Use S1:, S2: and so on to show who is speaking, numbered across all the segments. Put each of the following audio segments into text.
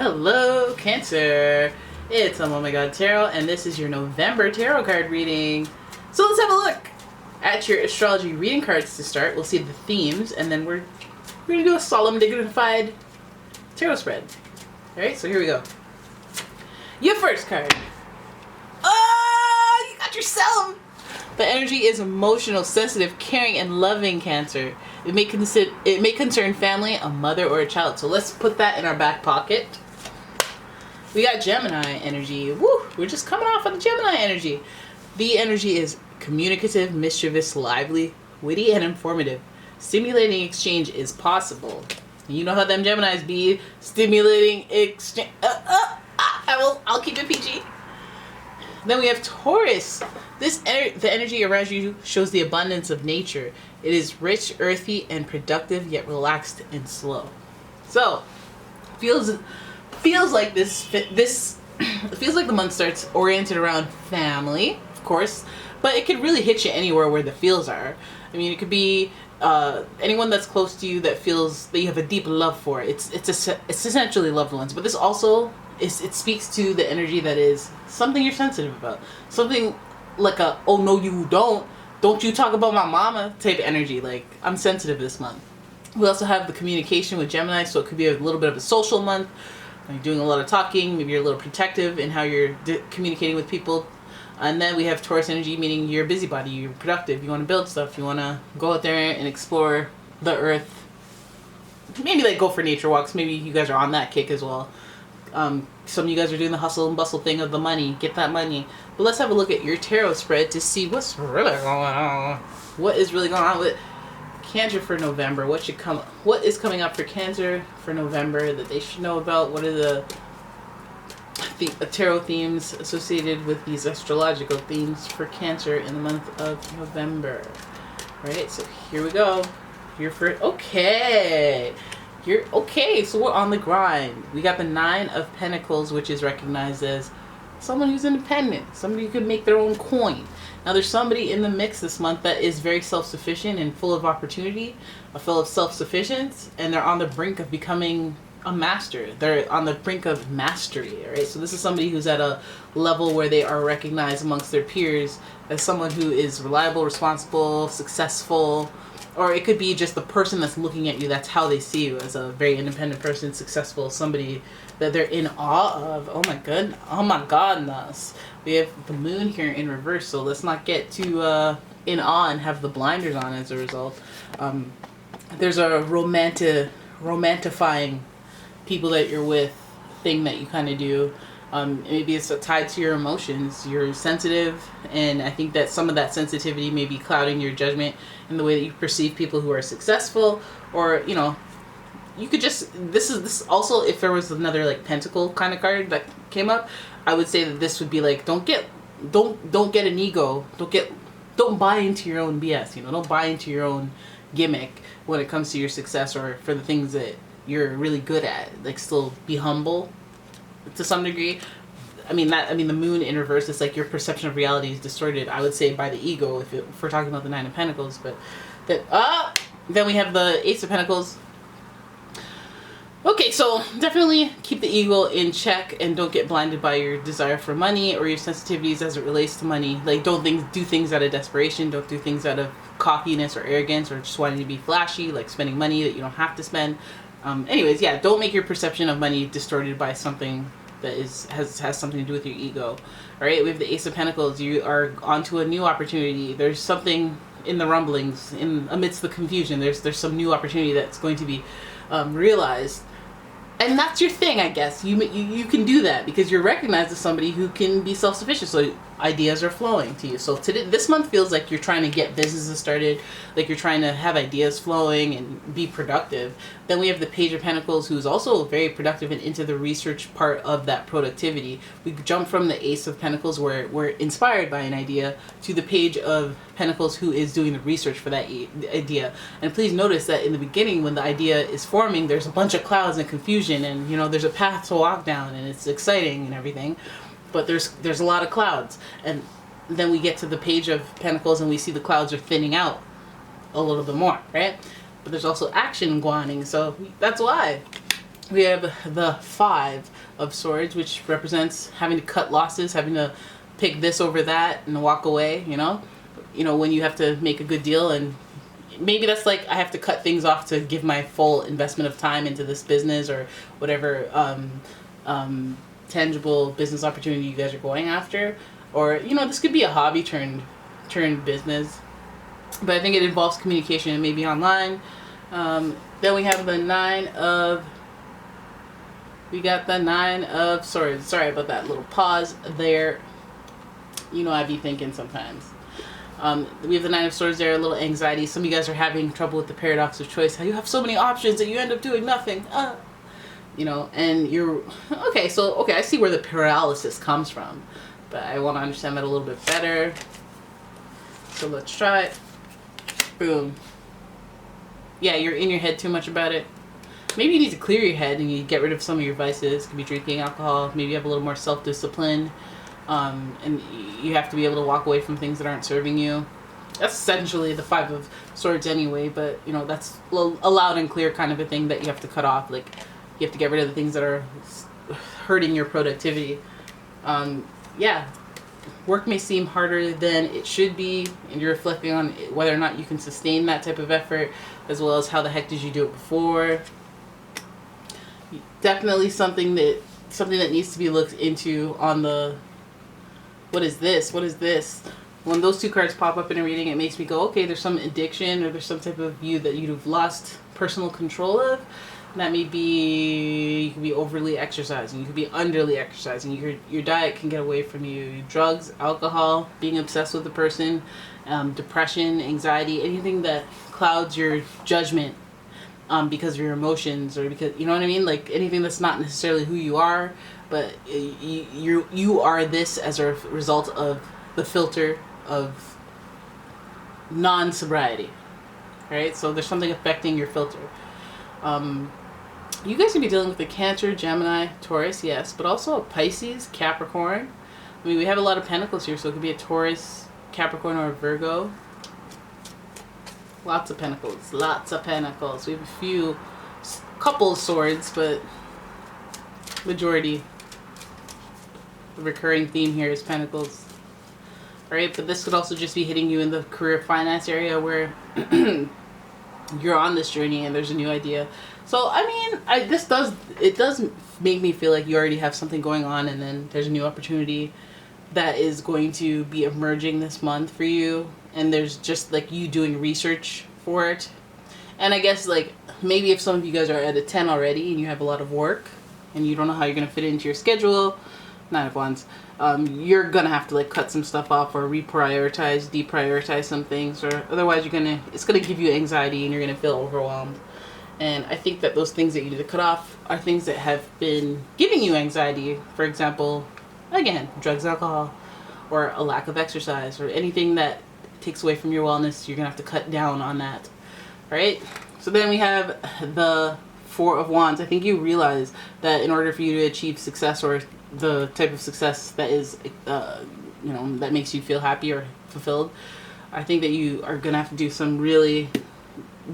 S1: Hello, Cancer. It's umomgtarot, and this is your November tarot card reading. So let's have a look at your astrology reading cards to start. We'll see the themes, and then we're gonna do a solemn, dignified tarot spread. All right, so here we go. Your first card. Oh, you got yourself. The energy is emotional, sensitive, caring, and loving, Cancer. It may concern family, a mother, or a child. So let's put that in our back pocket. We got Gemini energy. Woo! We're just coming off of the Gemini energy. The energy is communicative, mischievous, lively, witty, and informative. Stimulating exchange is possible. You know how them Geminis be. Stimulating exchange. I'll keep it PG. Then we have Taurus. The energy around you shows the abundance of nature. It is rich, earthy, and productive, yet relaxed and slow. So, feels like feels like the month starts oriented around family, of course, but it could really hit you anywhere where the feels are. I mean, it could be anyone that's close to you that feels that you have a deep love for. It's essentially loved ones, but this also it speaks to the energy that is something you're sensitive about, something like a oh no you don't you talk about my mama type energy. Like, I'm sensitive this month. We also have the communication with Gemini, so it could be a little bit of a social month. You're doing a lot of talking, maybe you're a little protective in how you're communicating with people. And then we have Taurus energy, meaning you're a busybody, you're productive, you want to build stuff, you want to go out there and explore the earth. Maybe like go for nature walks, maybe you guys are on that kick as well. Some of you guys are doing the hustle and bustle thing of the money, get that money. But let's have a look at your tarot spread to see what's really going on. What is really going on with Cancer for November? What is coming up for Cancer for November that they should know about? What are the tarot themes associated with these astrological themes for Cancer in the month of November? Right, so here we go. Here for okay. So we're on the grind. We got the 9 of Pentacles, which is recognized as someone who's independent, somebody who can make their own coin. Now there's somebody in the mix this month that is very self-sufficient and full of opportunity, full of self-sufficiency, and they're on the brink of becoming a master. They're on the brink of mastery, right? So this is somebody who's at a level where they are recognized amongst their peers as someone who is reliable, responsible, successful, or it could be just the person that's looking at you, that's how they see you, as a very independent person, successful, somebody that they're in awe of. Oh my godness. We have the moon here in reverse, so let's not get too in awe and have the blinders on as a result. There's a romantifying people that you're with thing that you kind of do. Maybe it's tied to your emotions. You're sensitive, and I think that some of that sensitivity may be clouding your judgment in the way that you perceive people who are successful, or you could just this also, if there was another like pentacle kind of card that came up, I would say that this would be like don't get an ego, don't buy into your own BS, don't buy into your own gimmick when it comes to your success or for the things that you're really good at. Like, still be humble to some degree. I mean the moon in reverse is like your perception of reality is distorted, I would say, by the ego if we're talking about the 9 of Pentacles. But then we have the Ace of Pentacles. Okay, so definitely keep the ego in check and don't get blinded by your desire for money or your sensitivities as it relates to money. Like, don't do things out of desperation. Don't do things out of cockiness or arrogance or just wanting to be flashy, like spending money that you don't have to spend. Anyways, yeah, don't make your perception of money distorted by something that has something to do with your ego. All right, we have the Ace of Pentacles. You are onto a new opportunity. There's something in the rumblings, amidst the confusion. There's some new opportunity that's going to be realized. And that's your thing, I guess. You can do that because you're recognized as somebody who can be self-sufficient. So ideas are flowing to you. So this month feels like you're trying to get businesses started, like you're trying to have ideas flowing and be productive. Then we have the Page of Pentacles, who's also very productive and into the research part of that productivity. We jump from the Ace of Pentacles, where we're inspired by an idea, to the Page of Pentacles, who is doing the research for that idea. And please notice that in the beginning, when the idea is forming, there's a bunch of clouds and confusion, and there's a path to walk down, and it's exciting and everything. But there's a lot of clouds, and then we get to the Page of Pentacles and we see the clouds are thinning out a little bit more, right? But there's also action going on, so that's why We have the Five of Swords, which represents having to cut losses, having to pick this over that and walk away, you know? You know, when you have to make a good deal, and maybe that's like I have to cut things off to give my full investment of time into this business or whatever tangible business opportunity you guys are going after. Or, you know, this could be a hobby turned business. But I think it involves communication and maybe online. Then we have the we got the Nine of Swords. Sorry about that little pause there. You know, I'd be thinking sometimes. We have the Nine of Swords there, a little anxiety. Some of you guys are having trouble with the paradox of choice. How you have so many options and you end up doing nothing. You know, and you're... Okay, I see where the paralysis comes from. But I want to understand that a little bit better. So let's try it. Boom. Yeah, you're in your head too much about it. Maybe you need to clear your head and you get rid of some of your vices. Could be drinking alcohol. Maybe you have a little more self-discipline. And you have to be able to walk away from things that aren't serving you. That's essentially the Five of Swords anyway, but you know, that's a loud and clear kind of a thing that you have to cut off. Like, you have to get rid of the things that are hurting your productivity. Yeah, work may seem harder than it should be, and you're reflecting on whether or not you can sustain that type of effort, as well as how the heck did you do it before. Definitely something that needs to be looked into on the... What is this? What is this? When those two cards pop up in a reading, it makes me go, okay, there's some addiction or there's some type of you that you've lost personal control of. And that may be, you could be overly exercising, you could be underly exercising, your diet can get away from you, drugs, alcohol, being obsessed with a person, depression, anxiety, anything that clouds your judgment because of your emotions, or because, you know what I mean? Like anything that's not necessarily who you are, but you are this as a result of the filter of non-sobriety, right? So there's something affecting your filter. You guys can be dealing with a Cancer, Gemini, Taurus, yes, but also a Pisces, Capricorn. I mean, we have a lot of pentacles here, so it could be a Taurus, Capricorn, or a Virgo. Lots of pentacles, lots of pentacles. We have a couple of swords, but majority, the recurring theme here is pentacles. Right, but this could also just be hitting you in the career finance area where you're on this journey and there's a new idea. So I mean, it does make me feel like you already have something going on, and then there's a new opportunity that is going to be emerging this month for you, and there's just like you doing research for it. And I guess like maybe if some of you guys are at a 10 already and you have a lot of work and you don't know how you're going to fit it into your schedule, Nine of Wands, you're gonna have to like cut some stuff off or deprioritize some things, or otherwise it's gonna give you anxiety and you're gonna feel overwhelmed. And I think that those things that you need to cut off are things that have been giving you anxiety. For example, again, drugs, alcohol, or a lack of exercise, or anything that takes away from your wellness. You're gonna have to cut down on that, right? So then we have the Four of Wands. I think you realize that in order for you to achieve success, or the type of success that is, that makes you feel happy or fulfilled, I think that you are gonna have to do some really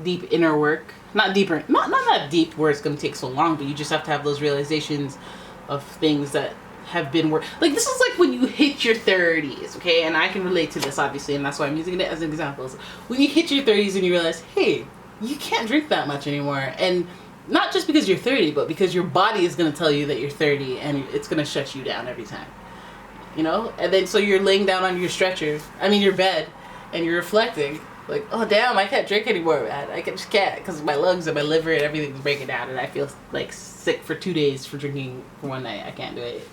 S1: deep inner work. Not that deep where it's gonna take so long, but you just have to have those realizations of things that have been like, this is like when you hit your 30s, okay? And I can relate to this obviously, and that's why I'm using it as an example. When you hit your 30s and you realize, hey, you can't drink that much anymore, and not just because you're 30, but because your body is going to tell you that you're 30 and it's going to shut you down every time. You know? And then so you're laying down on your bed, and you're reflecting like, oh damn, I can't drink anymore, man. I just can't, because my lungs and my liver and everything's breaking down, and I feel like sick for 2 days for drinking for one night. I can't do it.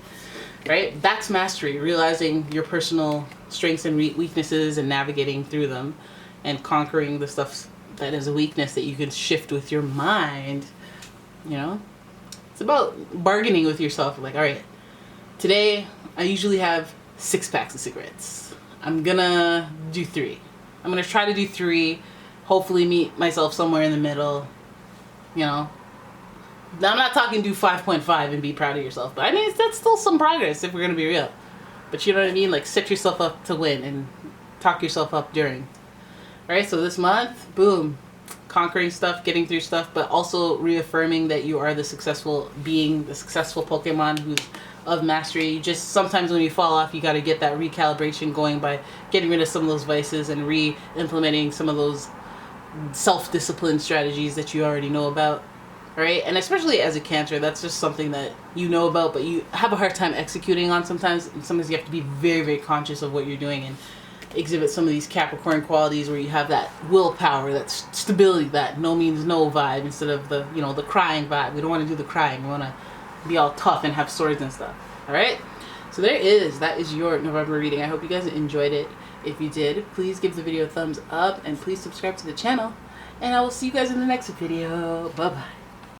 S1: Right? That's mastery, realizing your personal strengths and weaknesses and navigating through them and conquering the stuff that is a weakness that you can shift with your mind. You know, it's about bargaining with yourself. Like, all right, today I usually have 6 packs of cigarettes. I'm gonna do 3. I'm gonna try to do 3. Hopefully meet myself somewhere in the middle. You know, now I'm not talking do 5.5 and be proud of yourself, but I mean, that's still some progress if we're gonna be real. But you know what I mean? Like, set yourself up to win and talk yourself up during. All right, so this month, boom, conquering stuff, getting through stuff, but also reaffirming that you are the successful being, the successful Pokemon who's of mastery. Just sometimes when you fall off, you got to get that recalibration going by getting rid of some of those vices and re-implementing some of those self-discipline strategies that you already know about. All right, and especially as a Cancer, that's just something that you know about, but you have a hard time executing on sometimes. And sometimes you have to be very, very conscious of what you're doing and exhibit some of these Capricorn qualities where you have that willpower, that stability, that no means no vibe instead of the, you know, the crying vibe. We don't want to do the crying. We want to be all tough and have swords and stuff. All right, so that is your November reading. I hope you guys enjoyed it. If you did, please give the video a thumbs up and please subscribe to the channel, and I will see you guys in the next video. Bye bye.